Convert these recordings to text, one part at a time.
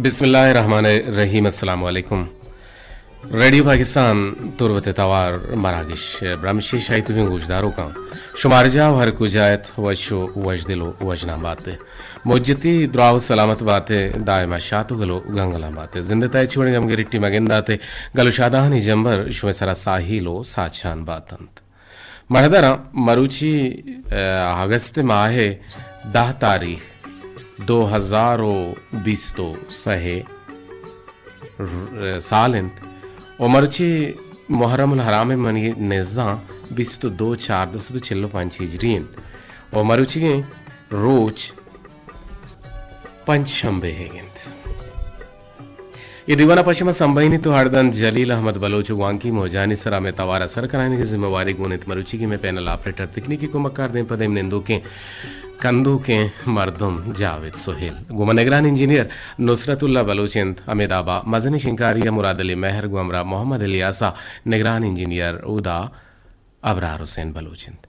बिस्मिल्लाहिर्रहमानिर्रहीम अस्सलाम वालेकुम रेडियो पाकिस्तान तुरबत तवार मरागिश ब्रामशी शायतुविंग गुजदारों का शुमार जाव हर कुजायत वशो वजदिलो वजना बाते मुज्जती दुआओ सलामत बाते दायमा शातु गलो गंगला बाते जिंदताय छोड़े गम गिरिट्टी मगेंदाते गलो शादानी जंबर शुमे सरा साहिलो साचान बातंत मरदरा मरुची अगस्त माहे 10 तारीख 2020 सहे सालिंत और मरुची मुहर्रम हराम मनी नेजा 22/4/45 हिजरीन और मरुची रोज पंचशंबे हेगेंत ये दीवाना पश्चिमा संबईनी तो हरदन जलील अहमद बलोच वांकी मोजानी सरा में तवार असर कराने की जिम्मेवारी गुनित मरुची की में पैनल ऑपरेटर तकनीकी को मक्कार दें पदेम निंदू के कंदू के मरदुम जावेद सोहेल गुमा निगरान इंजीनियर नुसरतुल्ला बलोचिंत अमित आबा मजनी शिंकारिया मुराद अली मेहर गुमरा मोहम्मद अलियासा निगरान इंजीनियर उदा अबरार हुसैन बलोचिंत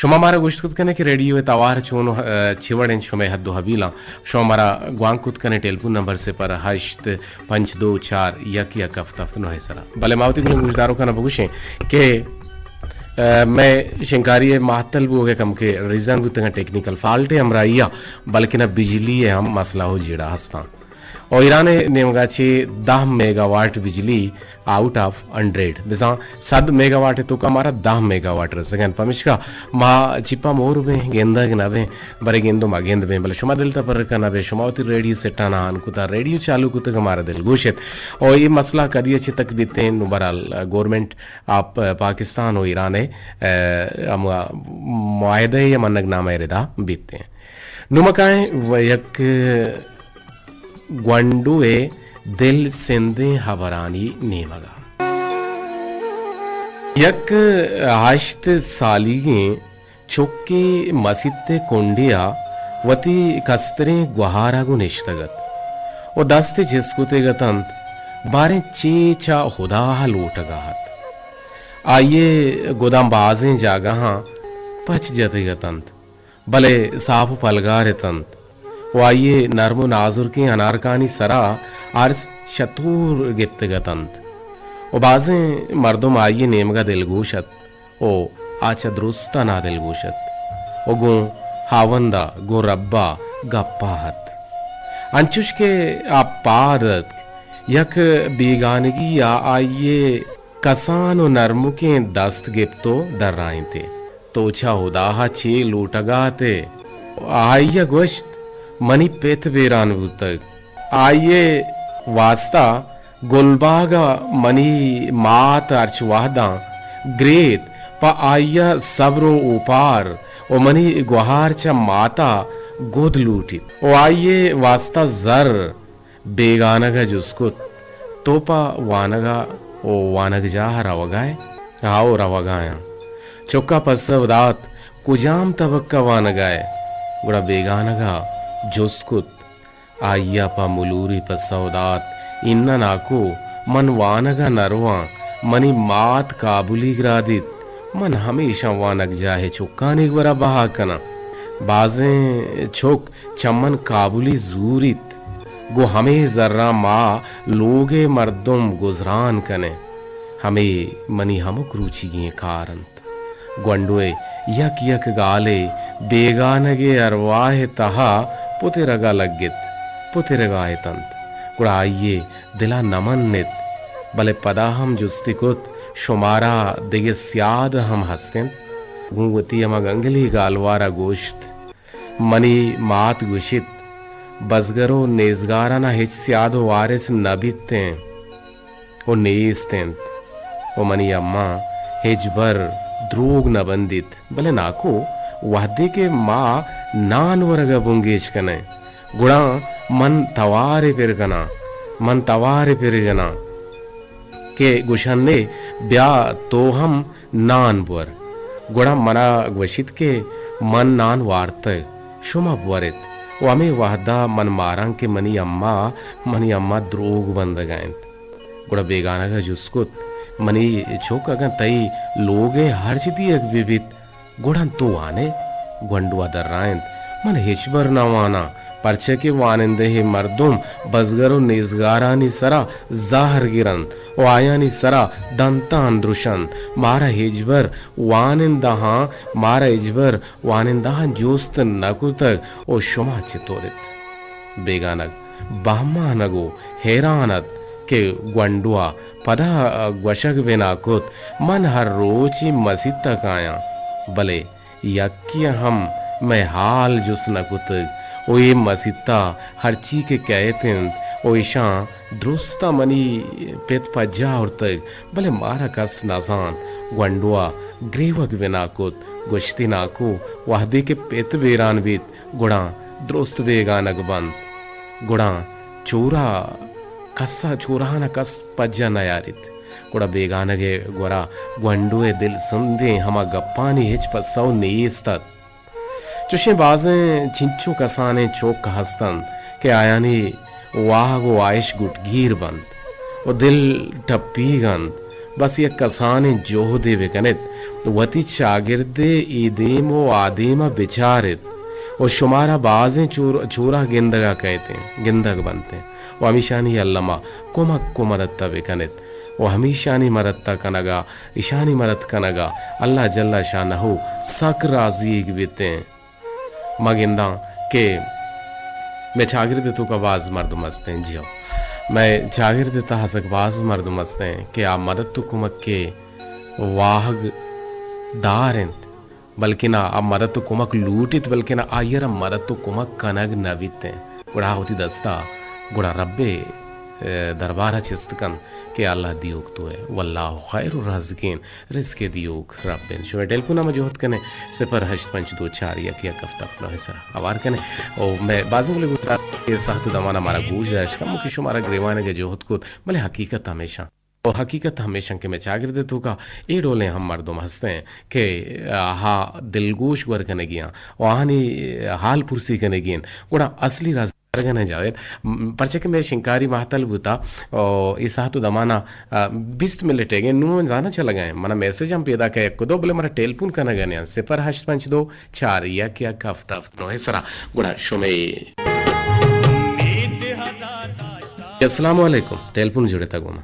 शुमा मारा गुश्त कुत कने के रेडियो तवार चोनो चिवड़ें शुमे हद्दो हबीला शुमा मारा ग्वांग कुत कने टेलीफोन नंबर से पर 8-524 1 हफ्ता नो है सरा भले मावती गुल गुजदारों का न बगुशे के मैं शिंकारी मातल वो के कम के रीजन भी तंग टेक्निकल फॉल्ट है हमराइया बल्कि ना बिजली है हम मसला हो जीड़ा हस्ता और ईरान ने मगाचे 10 मेगावाट बिजली आउट ऑफ 100 बिसा 7 मेगावाट है तो का हमारा 10 मेगावाट रह सकें पमिश्का माँ चिपा मोर में गेंदा के नवे बरे गेंदो मा गेंद में बले शुमा दिल पर का नवे शुमावती रेडियो से टाना अनकुता रेडियो चालू कुत हमारा दिल घोषित और ये मसला कदी अच्छे तक बीते नुबराल गवर्नमेंट आप पाकिस्तान और ईरान है मुआहदे या मनग नामा रिदा बीतते हैं नुमकाएं वयक ग्वांडुए दिल सिंधे हवरानी नेमगा यक आश्त सालीगे चुक्के मसित्ते कुंडिया वती कस्तरे गुहारागु निश्तगत और दस्ते जिसकुते गतंत बारे चेचा हुदा लूटगाहत आइए गोदाम बाजें जागहा पच जते गतंत भले साफ पलगारे तंत वो आइए नरमो नाजुर के अनारकानी सरा आर्स शतूर गिप्त गतंत ओ बाजें मर्दों आइए नेमगा दिलगोशत ओ आचा दुरुस्ता ना दिलगोशत ओ गो हावंदा गो रब्बा गप्पाहत अंचुश के आपादत यक बेगानगी या आइए कसान और नरमु के दस्त गिप्तो दर्राइन थे तोछा हुदाहा चे लूटगाते आइया गोश्त मनी पेत बेरान तक आइए वास्ता गुलबागा मनी मात अर्च वाहदा ग्रेत पा आइया सब्रो उपार ओ मनी गुहार च माता गोद लूटित ओ आइए वास्ता जर बेगानगा जुस्कुत तोपा वानगा ओ वानग जा रवगाए आओ रवगाया चौका पसवदात कुजाम तबक्का वानगाए गुड़ा बेगानगा जोस्कुत आइया पा मुलूरी पसौदात इन्ना नाको मन वानगा नरवा मनी मात काबुली ग्रादित मन हमेशा वानग जाहे चुक्काने वरा बहा कना बाजें छोक चमन काबुली जूरित गो हमें जर्रा माँ लोगे मर्दुम गुजरान कने हमें मनी हमक रुचि गे कारंत ग्वंडुए यक यक गाले बेगानगे अरवाह तहा पुते रगा लगित पुते रगाए तंत गुड़ा आइए दिला नमन नित भले पदा हम जुस्तिकुत शुमारा दिगे स्याद हम हस्तें गुंगवती हम गंगली गालवारा गोश्त मनी मात गुशित बसगरो नेजगारा ना हिच स्यादो वारिस नबिते ओ नेस्तेंत ओ मनी अम्मा हिजबर द्रोग न बंदित भले नाको वादे के माँ नान वरगा बुंगेज कने गुड़ा मन तवारे फिर कना मन तवारे फिर जना के गुशन ने ब्या तो हम नान बुर गुड़ा मना वशित के मन नान वार्त शुमा बुरित वामे वाहदा मन मारंग के मनी अम्मा द्रोग बंद गायंत गुड़ा बेगाना का जुस्कुत मनी छोक अगन तई लोगे हर चिती अग विवित गुड़न तो आने ग्वंडुआ दर्रायंत मन हिचबर नवाना परचे के वानिंदे ही मर्दुम बजगरो निजगारानी सरा जाहर गिरन ओ आयानी सरा दंता अंद्रुशन मारा हिजबर वानिंदहा मारा हिजबर वानिंदहा जोस्त नकुतक ओ शुमा चितोरित बेगानक बहमानगो हैरानत के ग्वंडुआ पदा ग्वशक बेनाकुत मन हर रोची मसीद तक आया भले यक्या हम मैं हाल जुस नकुत ओ ये मसीता हर ची के कहते ओ ईशा द्रुस्ता मनी पेत पज्जा और तक भले मारा कस नासान ग्वंडुआ ग्रेवक बेनाकुत गुश्ती नाकू वाहदे के पेत बेरान बीत गुड़ा द्रुस्त बेगानक बंद गुड़ा चोरा कस्सा चोराना कस पज्जा नयारित गुड़ा बेगानगे गुरा ग्वंडुए दिल संदे हमा गप्पानी हिच पसौ नेस्तत चुशे बाजें चिंचो कसाने चौक हस्तन के आयानी वाह गो आयश गुटगीर बंद वो दिल टप्पी गंद बस ये कसाने जोह दे बेकनित वती शागिर्दे ईदेम वो आदेमा बिचारित वो शुमारा बाजें चूरा गिंदगा कहते हैं गिंदग बनते हैं वो हमीशानी अल्लमा कुमक को मदत्ता बेकनित वो हमीशानी मदत्ता कनगा ईशानी मदद कनगा अल्लाह जल्ला शानहु सक राजी बीते मगिंदा के मैं छागिर दे तो का बाज मर्द मस्ते हैं जियो मैं छागिर देता हसक बाज मर्द मस्ते हैं कि आप मदद तो कुमक के वाहग दार हैं बल्कि ना अब मदद तो कुमक लूटित बल्कि ना आयर मदद तो कुमक कनग नविते गुड़ा होती दस्ता गुड़ा रब्बे दरबारा चिस्तकन के अल्लाह दियोग तो है वल्लाह खैरुर राज़िकीन रिज़्क़ दियोग रब्बिन शुमे टेलपुना में जोहत कने सिपर हश्त पंच दो चार या किया कफ्ता अपना हिस्सा आवार कने और मैं बाज़ों को गुजरा के साथ दमाना हमारा गूज दाश का मुख्य शुमारा ग्रेवाने के जोहत को भले हकीकत हमेशा और हकीकत हमेशा के मैं चागिर दे तो का ए डोले हम मर्दों हंसते हैं कि हा दिलगोश वर कने गिया वहानी हाल पुरसी कने गियन गुड़ा असली राज गने जावेद परचे के मैं शिंकारी महतल बुता और इस हाथु दमाना 20 मिनट है नु जाना चला गए मना मैसेज हम पैदा के को दो बोले मरा टेलीफोन करना गने सिपर हश्त पंच दो चार या क्या कफ्ता नो है सरा गुड़ा शुमे अस्सलाम वालेकुम टेलीफोन जुड़े था गुमा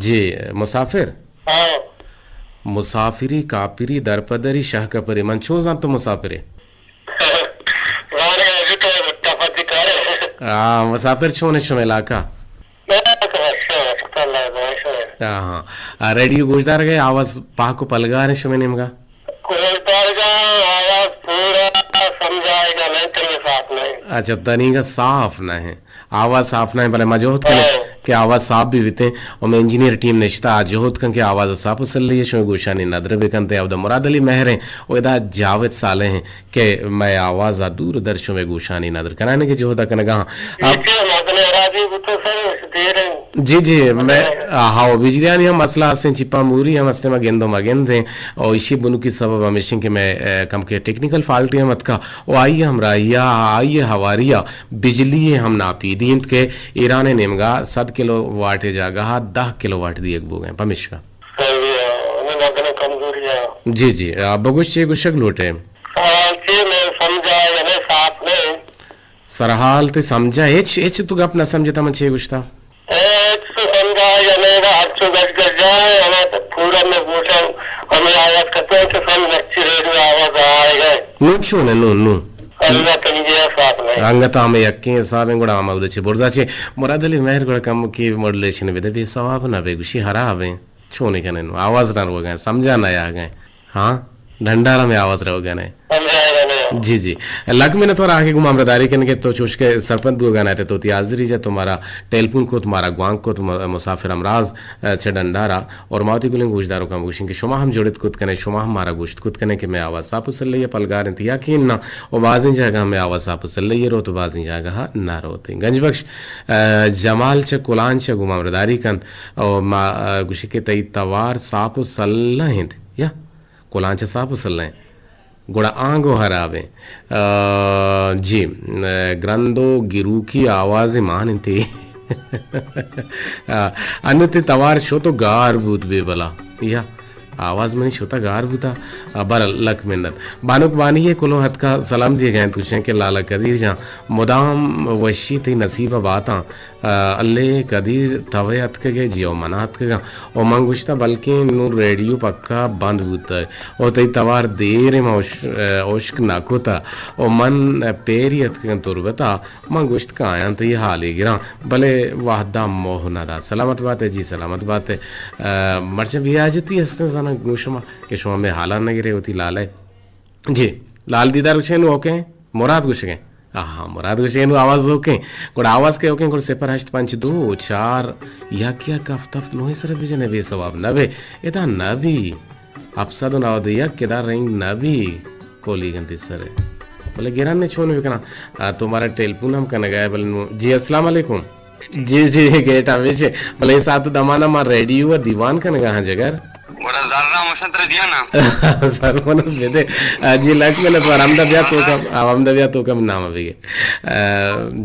जी मुसाफिर मुसाफिरी कापिरी दरपदरी शाह कपरी मंचो जान तो मुसाफिरे मुसाफिर छोने शुमे इलाका हाँ रेडियो गुजदार गए आवाज पाको पलगा ने शुमे निमगा अच्छा तनीगा साफ ना है आवाज साफ ना है भले मजोहत के आवाज साफ भी बीते और मैं इंजीनियर टीम नेश्ता जोहत कन के आवाज साफ उसल लिए शो गुशानी नदर बेकनते अब मुराद अली महर हैं और इदा जावेद साले हैं कि मैं आवाज दूर दर्शो में गुशानी नदर कराने के जोहदा कनगा जी जी मैं हाँ बिजलियानी हम मसला से चिपा मूरी हम हस्ते में गेंदों में गेंदे और इसी बुनु की सबब हमेशा के मैं कम के टेक्निकल फॉल्ट है मत का और आइए हम राहिया आइए हवारिया बिजली हम नापी दींत के ईरान नेमगा 7 किलो वाट जागा 10 किलो वाट दिए बोगे पमिश का जी जी बगुश चे गुशक लोटे सरहाल ते समझा एच तू अपना समझता मन छे गुश्ता अंगता में यक्के साबे गुड़ा आमा छे बोरजाचे मुरादली मेहर गुड़ा कम की मॉड्यूलेशन बेदे बे सवाब ना बेगुशी हरा हवे छोने कने आवाज ना रो गए समझा ना आ गए हाँ ढंडारा में आवाज रहो गए जी जी लग में थोड़ा आगे घुमा अमरदारी के तो चुश के सरपंच दो गाना तो त्याजरी जा तुम्हारा टेलपुन को तुम्हारा ग्वांग को मुसाफिर अमराज डंडारा और मावती गुलिंग गुजदारों का मुशिंग के शुमा हम जोड़ित कुत कने शुमा हमारा गुश्त कुत कने के मैं आवाज साफ उसल लिए पलगार इंतिया की ना और बाजी जगह में आवाज साफ उसल लिए रो तो बाजी जगह ना रोते गंजबख्श जमाल च कुलान च घुमा अमरदारी कन और गुशी के तई तवार साफ उसल हिंद या कुलान च साफ उसल गुड़ा आंगो हरावे जी ग्रंदो गिरू की आवाज मान थी अनुते तवार शो तो गार भूत बेबला या आवाज़ में छोटा गार बुता बर लक मिन्नत बानुक बानी ये कुलो हद का सलाम दिए गए तुझे के लाला कदीर जहाँ मुदाम वशी थी नसीबा बाता अल्ले कदीर तवे हद के गए जियो मना हद के गा और मंगुश्ता बल्कि नूर रेडियो पक्का बंद होता है और तई तवार देर में ओश्क नाकोता और मन पेरी हद के तुरबता मंगुश्त का आया तो ये हाल ही गिरा भले वाहदा मोह नादा सलामत बात है जी सलामत बात है मर्च भी आ जाती हंसते जाना गोशमा के शुमा में हालात न गिरे होती लाल है जी लाल दीदार उछेन ओके मुराद गुश गए हाँ मुराद गुशेन आवाज ओके कोड आवाज के ओके कोड सेपर हष्ट पंच दो चार या क्या कफ्तफ्त नोहे सर बिजने बे सवाब नबे एदा नबी अपसदो नाव दिया केदार रिंग नबी कोली गंती सरे बोले गिरान ने छोन बिकना तुम्हारा टेलीफोन हम कने गए बोले जी अस्सलाम वालेकुम जी जी गेट हमेशा बोले साथ दमाना मार रेडियो दीवान कने कहां जगह बड़ा ज़ारा मशंतर दिया ना सर मन बेदे जी लाइक में तो आरामदा तो कम नाम अभी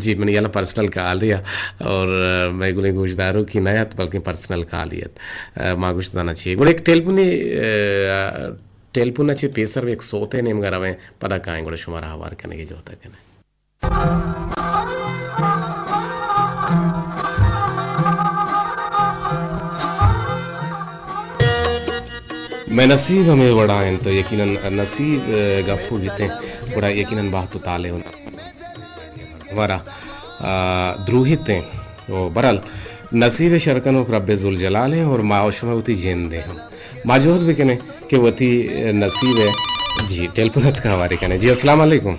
जी मैंने याला पर्सनल कॉल दिया और मैं गुले गुजदारों की नया बल्कि पर्सनल कॉल लिया माँ कुछ जाना चाहिए गुले एक टेलीफोन अच्छे पेसर एक सोते नेम गरावे पता कहाँ गुले शुमारा हवार करने की जो होता है मैं नसीब हमें बड़ा है तो यकीनन नसीब गप्पू बीते बड़ा यकीनन बात ताले होना हमारा द्रोहित हैं वो बरल नसीब शरकन और रब्बे जुल जलाल हैं और माओश में उती जेन दे हम माजूद भी कहने कि वती नसीब है जी टेलीफोन का हमारे कहने जी अस्सलाम वालेकुम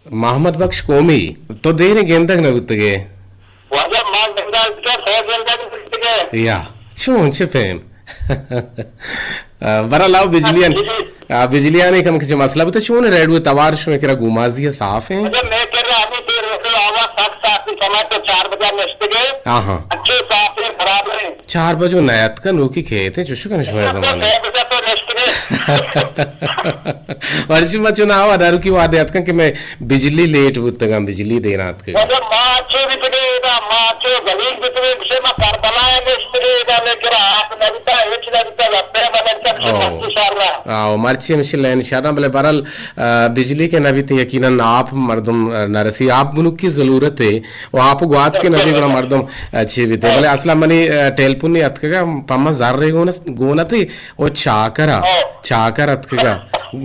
मोहम्मद बख्श कोमी तो देर गेंद तक न गुत्तगे या छून छपेम बरा लाओ बिजलियां ने कम के मसला भी तो छून रेड वो तवारश में करा गुमाजिया साफ है मैं कर रहा हूं फिर आवाज साफ समय तो 4 बजे नेक्स्ट गए हां हां अच्छे साफ है खराब है 4 बजे नयत का नोकी खेत है चुशु का नशवा जमाने तो नेक्स्ट वर्षी में चुनाव आधार की वादत का कि मैं बिजली लेट बुतगा बिजली देना के मतलब माचो बितरेगा माचो गलील बितरे से मा करबला है बितरेगा लेकर आप नबीता एक नबीता लगते हैं मतलब सब इंशाल्लाह मर्ची इंशाल्लाह इंशाल्लाह भले बरल बिजली के नबी ते यकीनन आप मर्दम नरसी आप बुनुक की जरूरत है वो आप ग्वात के नबी गुना मर्दम अच्छे भी थे भले असला मनी टेलीफोन ने अतकगा पम्मा जार रे गोना थे वो चाकर अतकगा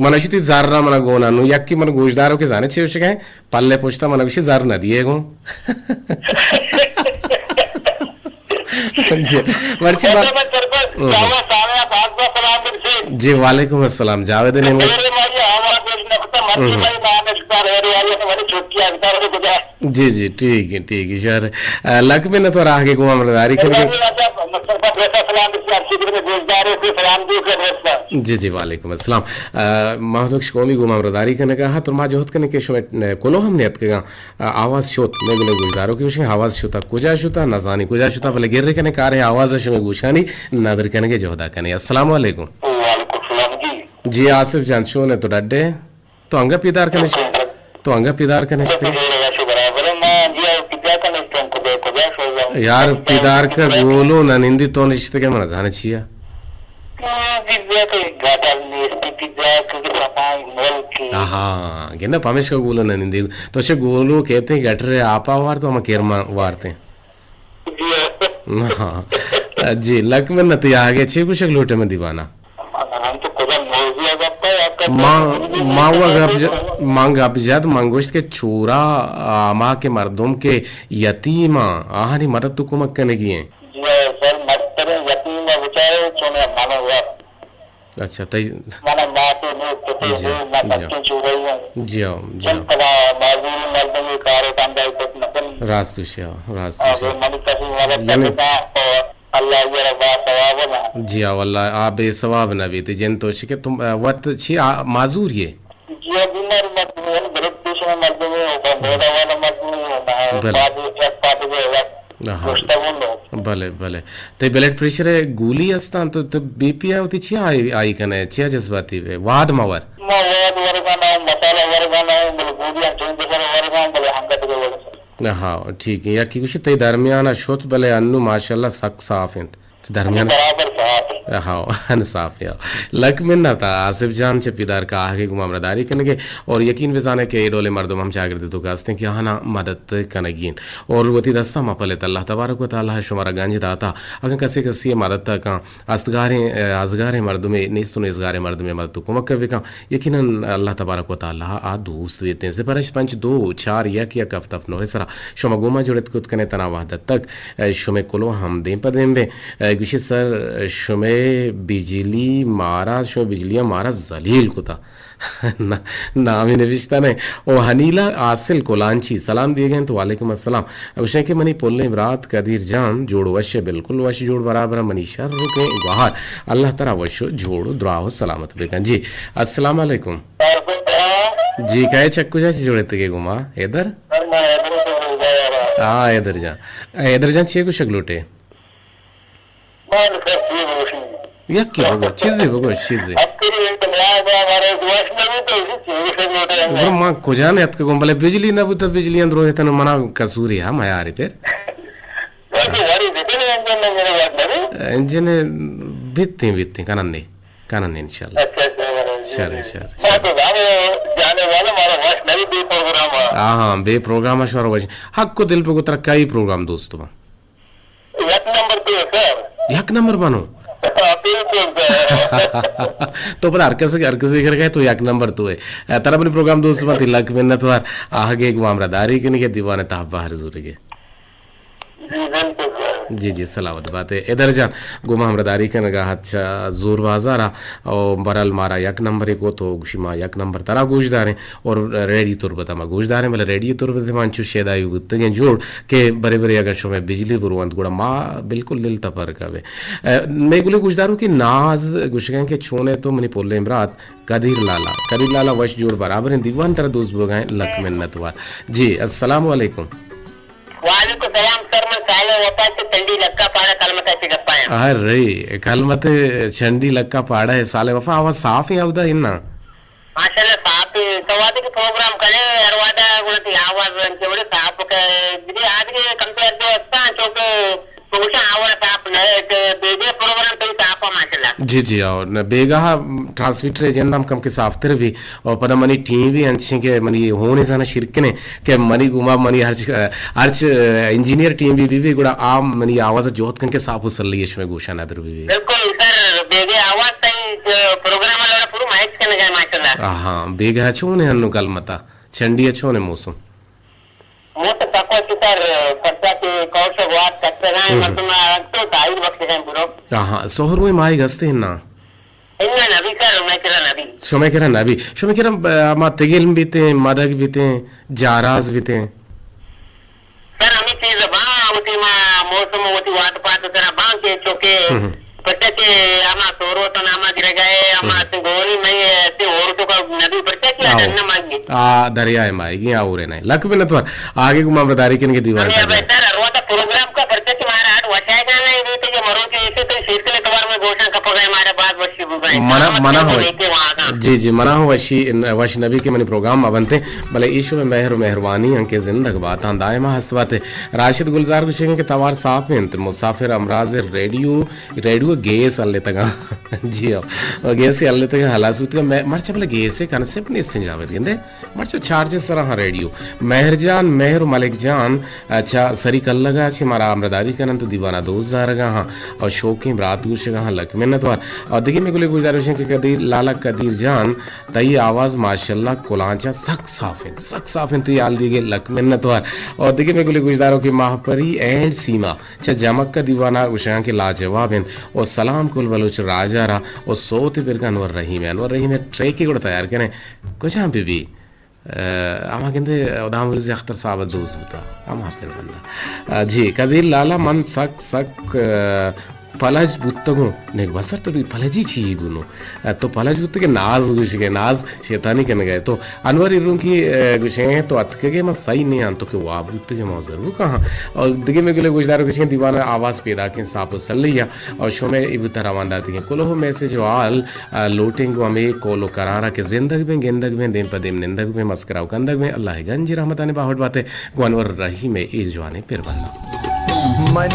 मनशिती जारना मन गोना नु यक्की मन गोजदारो के जाने छे उसे पल्ले पोछता मन विषय जार न दिए गो मर्ची जी वालेकुम अस्सलाम जावेद ने जी जी ठीक है सर लक में न तो राह के गुमा मर्दारी जी जी वालेकुम अस्सलाम महदुक कोमी गुमा मर्दारी करने कहा तो मा जोहत करने के शो कोलो हमने अतकेगा आवाज शोत में गुले गुजारो की उसे आवाज शुता कुजा शुता नजानी कुजा शुता भले गिर करने कार है आवाज शो में गुशानी नादर करने के जोहदा करने अस्सलाम वालेकुम जी आसिफ जान शो ने तो डड्डे तो अंगा पिदार करने यार पिदार का गोलो ना निंदी तो निश्चित के मन जाने छिया हाँ गिना पमेश का गोलो ना निंदी तो से गोलो कहते हैं गटर आपा वार तो हम केरमा वारते हैं हाँ जी लक में नती आगे छे कुछ लोटे में दीवाना मांग अबजद मंगोश्त के छोरा माँ के मर्दों के यतीमा आहानी मदद तो कुमक करने की है अच्छा तई जी रास्तुशा जी अल्लाह आ बेसवाब न भी ते जन तो के तुम वत छी माजूर ये जी बीमार मत ब्लड प्रेशर मत मेरा वाला मत भले भले ते ब्लड प्रेशर गोली असता तो बीपी होती छी आई कने छी जज्बाती वे वाद मवर वर्गाना मसाला वर्गाना बोले गोलियां चेंज करे वर्गाना बोले हम कते हाँ ठीक है या कि कुछ ते दरमियान शोत भले अन्नु माशाल्लाह सक साफ हैं दरमियान बराबर साफ हाँ इंसाफ या लक मिन्ना था आसिफ जान चपीदार का आगे गुमामदारी कनेगे और यकीन विजाने के डोले मर्दम हम चागिर तो कास्ते कि हाँ ना मदद कनगीन और वती दस्ता मापले अल्लाह तबारक व तआला शुमारा गंज दाता अगर कसे कसी मदद का अस्तगारे अजगारे मर्दमे नेस्तु नेजगारे मर्दमे मदद कुमक कभी का यकीनन अल्लाह तबारक व तआला आ दूस वेते से परश पंच दो चार यक यक अफ्तफ नो है सरा शुमा गुमा जुड़त कुत कने तना वहदत तक शुमे कुलो हम दें पदें बे गुशे सर शुमे बिजली मारा शो बिजलियां मारा जलील कुता ना नाम ही नविश्ता ने ओ हनीला आसिल कोलांची सलाम दिए गए तो वालेकुम अस्सलाम उसे के मनी पोलने रात कदीर जान जोड़ वश बिल्कुल वश जोड़ बराबर मनीशा रुके गहार अल्लाह तरा वश जोड़ दुआओ सलामत बेकन जी अस्सलाम वालेकुम जी कहे चक्कू जा जोड़े तके गुमा इधर हाँ इधर जा छे कुछ अगलोटे यक्की बगो चीज़े माँ को जाने अत को भले बिजली न बुता बिजली अंदर है तने मना कसूरी है मायारी फिर इंजन बित्ती कानन इंशाल्लाह शर हाँ बे प्रोग्राम अशवर वजह हक को दिल पे गुतरा कई प्रोग्राम दोस्तों एक नंबर बनो तो पर हर किसी कर गए तो एक नंबर तो है तरह अपने प्रोग्राम दोस्त मत लक में तो आगे एक मामलादारी के नहीं दीवाने ताब बाहर जुरेगे जी जी सलामत बात है इधर जान गुमा हमरदारी के नगा अच्छा जोर बाजारा और बरल मारा एक नंबर एक तो गुशिमा एक नंबर तरा गोशदार है और रेडियो तुरबता मा गोशदार है मतलब रेडियो तुरबते मानचू शेदा युगतगे जोड़ के बड़े बड़े अगर शो में बिजली बुरवंत गुड़ा माँ बिल्कुल दिल तपर कवे मैं गुले गोशदारू की नाज गुशगें के छोने तो मनी पोले इमरात कदीर लाला वश जोड़ बराबर है दीवान तरह दोस्त बोगाएं लक मिन्नतवार जी अस्सलाम वालेकुम वालेकुम सलाम सर मैं काले होता है चंडी लक्का पाड़ा कलमत ऐसे गप्पा है अरे कलमत चंडी लक्का पाड़ा है साले वफा आवाज साफ ही आवदा इन्ना माशाल्लाह साफ सवादी के प्रोग्राम करे अरवादा गुणती आवाज केवड़े साफ के दिदी आज के कंपेयर जो अस्ता चोके कुछ आवाज साफ नहीं बेगे प्रोग्राम तो साफ माशाल्लाह जी और न बेगा ट्रांसमीटर एजेंडा हम कम के साफ्तर भी और पता मनी टीम भी अंशी के मनी होने जाना शिरकने के मनी गुमा मनी हर्च इंजीनियर टीम भी गुड़ा आम मनी आवाज जोत कन के साफ उसल लिए इसमें गोशा नदर भी बिल्कुल सर बेगे आवाज सही प्रोग्राम वाला पूरा माइक के लगा माशाल्लाह हां बेगा छोने हन्नु कलमता चंडी छोने मौसम मोट तको सर पत्ता के कौशल बात करते हैं मतलब तो टाइम वक्त है पूरा हां सोहर में माई गस्ते ना इन्ना नबी सर मैं करा नबी शोमे करा मा तेगिल बीते मदग बीते जाराज बीते सर हमें चीज बा उती मा मौसम उती वाट पात तेरा बां के चोके पत्ते के आमा सोरो तो नामा गिर गए आमा से गोली में ऐसे और तो का नबी पत्ते के जन्नत मांगी दरिया है माएगी आ उरे नहीं लक में तो आगे को मामलादारी के दीवार पे बेहतर रोता प्रोग्राम का पत्ते के मारा हाथ वचाएगा नहीं नहीं तो ये मरो के ऐसे तो सिलसिले कबार में घोषणा का पगए हमारे बाद वशी बुगाए मना हो जी मना हो वश नबी के मनी प्रोग्राम बनते भले ईशु में मेहरबानी अंके जिंदग बात दायमा हसबाते राशिद गुलजार कुछ के तवार साफ में मुसाफिर अमराज रेडियो गैस अल्ले तक जी और गैस अल्ले तक हलासूत का मर्च भले गैस कॉन्सेप्ट नहीं इस्तेजाब दिंदे मर्च चार्जेस सर हाँ रेडियो मेहरजान मेहर मलिक जान अच्छा सरी कल लगा अच्छी हमारा आमरदारी करना तो दीवाना दोस्त जा रहा हाँ और शौकीन रात गुश हाँ लक मिन्नत वार और देखिए मेरे को गुजारिश है कि कदीर लाला कदीर जान तई आवाज़ माशाल्लाह कोलांचा सक साफ है तो याल दी गई लक मिन्नत वार और देखिए मेरे को गुजारो की महापरी एंड सीमा अच्छा जमक का दीवाना उशा के लाजवाब हैं और सलाम कुल बलोच राजा रहा और सोते फिर का अनवर रहीम ट्रे की गुड़ तैयार करें कुछ हाँ बीबी आमा कहते उदाम से अख्तर साहब दोस्त बता आमा फिर बंदा जी कदीर लाला मन सक पलज बुत्तगो ने बसर तो भी पलजी छी गुनो तो पलज बुत्त के नाज गुश के नाज शैतानी कन गए तो अनवर इरुं की गुशे तो अतके के मैं सही नहीं आन तो के वा बुत्त के मौ जरूर कहां और दिगे में गले गुजदार गुशे दीवाना आवाज पैदा के साप सल्लिया और शो में इब तरवांडा दी कोलो मैसेज वाल लोटिंग हमें कोलो करारा के जिंदगी में गेंदग में दिन पदेम निंदग में मस्कराव कंदग में अल्लाह गंज रहमताने बाहट बातें गनवर रही में इस जवाने पिरवन्ना मन